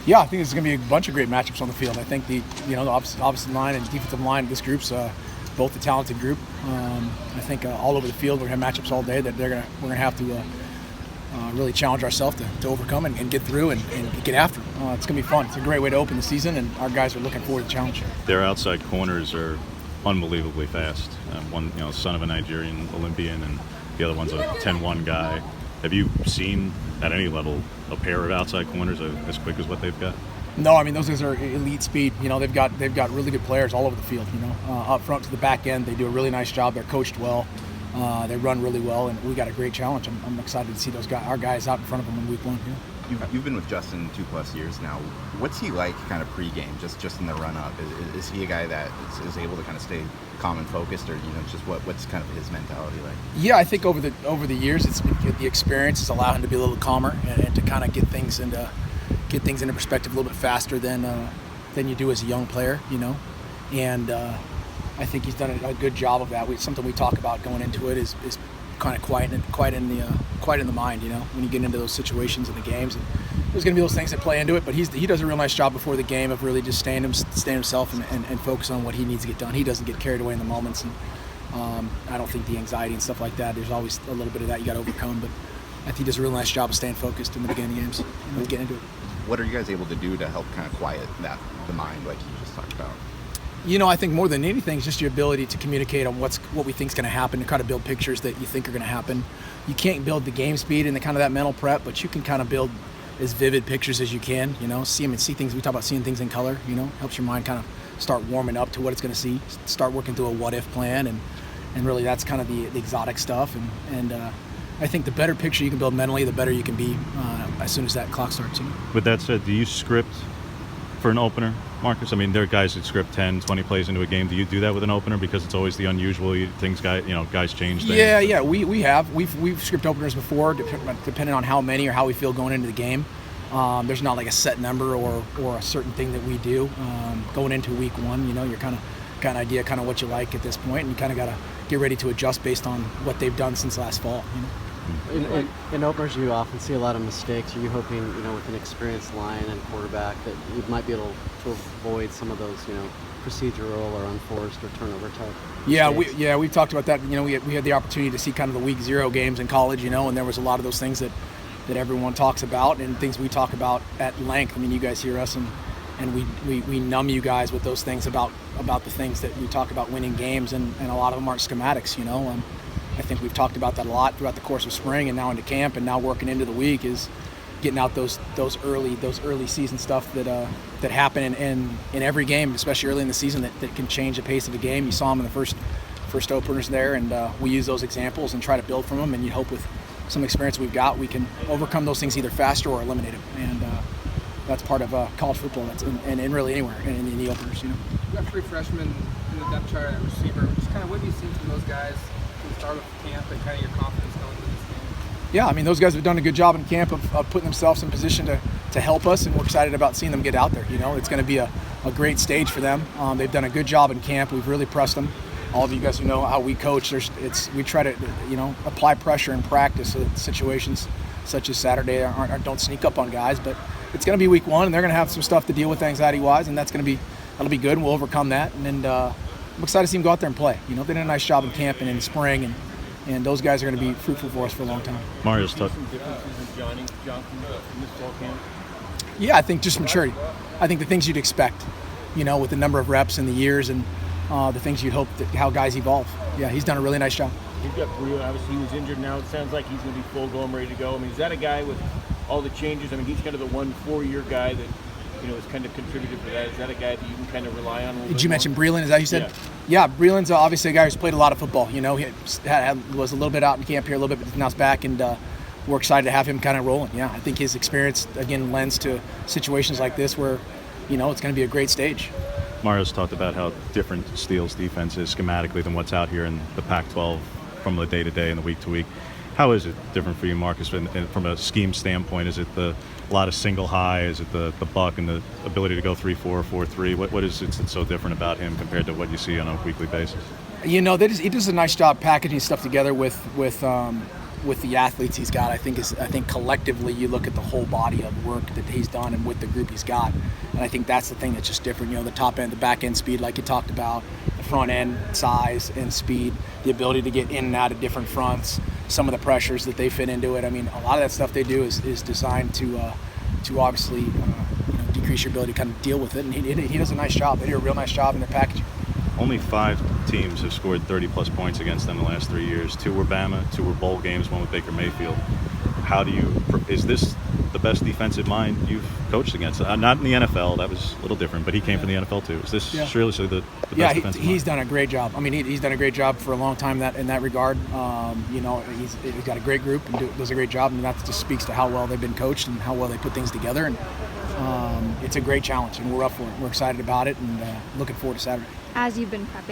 Yeah, I think there's going to be a bunch of great matchups on the field. I think the offensive line and defensive line of this group's both a talented group. I think all over the field we're going to have matchups all day that we're going to have to really challenge ourselves to overcome and get through and get after. It's going to be fun. It's a great way to open the season, and our guys are looking forward to the challenge. Their outside corners are unbelievably fast. One, son of a Nigerian Olympian, and the other one's a 10-1 guy. Have you seen at any level a pair of outside corners as quick as what they've got? No, I mean those guys are elite speed. They've got really good players all over the field. Up front to the back end, they do a really nice job. They're coached well. They run really well, and we got a great challenge. I'm excited to see our guys out in front of them in week 1. You've been with Justin 2+ years now. What's he like kind of pregame, just in the run-up? Is he a guy that is able to kind of stay calm and focused, or just what's kind of his mentality like? Yeah, I think over the years, the experience has allowed him to be a little calmer and to kind of get things into perspective a little bit faster than you do as a young player, And I think he's done a good job of that. Something we talk about going into it is kind of quiet in the mind, when you get into those situations in the games. And there's going to be those things that play into it, but he does a real nice job before the game of really just staying himself and focus on what he needs to get done. He doesn't get carried away in the moments, and I don't think the anxiety and stuff like that, there's always a little bit of that you got to overcome, but I think he does a real nice job of staying focused in the beginning of games and getting into it. What are you guys able to do to help kind of quiet the mind like you just talked about? I think more than anything, it's just your ability to communicate on what we think is going to happen, to kind of build pictures that you think are going to happen. You can't build the game speed and the kind of that mental prep, but you can kind of build as vivid pictures as you can. See things. We talk about seeing things in color. Helps your mind kind of start warming up to what it's going to see. Start working through a what-if plan, and really that's kind of the exotic stuff. And I think the better picture you can build mentally, the better you can be as soon as that clock starts. With that said, do you script for an opener, Marcus? I mean, there are guys that script 10, 20 plays into a game. Do you do that with an opener because it's always the unusual things? Guys change things. Yeah. We have. We've script openers before, depending on how many or how we feel going into the game. There's not like a set number or a certain thing that we do going into week 1. You're kind of idea kind of what you like at this point, and you kind of got to get ready to adjust based on what they've done since last fall. In openers, you often see a lot of mistakes. Are you hoping, with an experienced line and quarterback, that you might be able to avoid some of those, procedural or unforced or turnover type mistakes? We've talked about that. We had the opportunity to see kind of the week 0 games in college, and there was a lot of those things that everyone talks about and things we talk about at length. I mean, you guys hear us and we numb you guys with those things about the things that we talk about winning games, and a lot of them aren't schematics, I think we've talked about that a lot throughout the course of spring and now into camp and now working into the week is getting out those early season stuff that happen in every game, especially early in the season, that can change the pace of a game. You saw them in the first openers there, and we use those examples and try to build from them, and you hope with some experience we've got we can overcome those things either faster or eliminate them, and that's part of college football. And really anywhere in the openers. You got 3 freshmen in the depth chart at receiver. Just kind of what have you seen from those guys from the start of camp and kind of your confidence going into this game? Yeah, I mean, those guys have done a good job in camp of putting themselves in position to help us, and we're excited about seeing them get out there. It's going to be a great stage for them. They've done a good job in camp. We've really pressed them. All of you guys who know how we coach, we try to apply pressure in practice so that situations such as Saturday don't sneak up on guys. But it's going to be week 1, and they're going to have some stuff to deal with anxiety-wise, and that'll be good, and we'll overcome that. And I'm excited to see them go out there and play. They did a nice job in camp and in the spring, and those guys are going to be fruitful for us for a long time. Mario's tough. Some differences in John from this fall camp? Yeah, I think just maturity. I think the things you'd expect, with the number of reps and the years and the things you'd hope how guys evolve. Yeah, he's done a really nice job. You've got Brio, obviously he was injured now. It sounds like he's going to be full go and ready to go. I mean, is that a guy with all the changes? I mean, he's kind of the 1-4-year guy that, has kind of contributed to that. Is that a guy that you can kind of rely on? Did you mention Breland? Is that what you said? Yeah, Breland's obviously a guy who's played a lot of football. He was a little bit out in camp here a little bit, but now he's back, and we're excited to have him kind of rolling. Yeah, I think his experience, again, lends to situations like this where, it's going to be a great stage. Mario's talked about how different Steele's defense is schematically than what's out here in the Pac-12 from the day-to-day and the week-to-week. How is it different for you, Marcus, from a scheme standpoint? Is it a lot of single high? Is it the buck and the ability to go 3-4, 4-3? What is it that's so different about him compared to what you see on a weekly basis? He does a nice job packaging stuff together with with the athletes he's got, I think collectively you look at the whole body of work that he's done and with the group he's got, and I think that's the thing that's just different. The top end, the back end speed, like you talked about, the front end size and speed, the ability to get in and out of different fronts, some of the pressures that they fit into it. I mean, a lot of that stuff they do is designed to obviously decrease your ability to kind of deal with it, and he does a nice job. They do a real nice job in their packaging. Only 5 teams have scored 30-plus points against them in the last 3 years. 2 were Bama, 2 were bowl games, 1 with Baker Mayfield. Is this the best defensive mind you've coached against? Not in the NFL, that was a little different, but he came from the NFL too. Is this seriously the best defensive mind? He's done a great job. I mean, he's done a great job for a long time in that regard. He's got a great group and does a great job, and that just speaks to how well they've been coached and how well they put things together. And it's a great challenge, and we're up for it. We're excited about it and looking forward to Saturday. As you've been prepping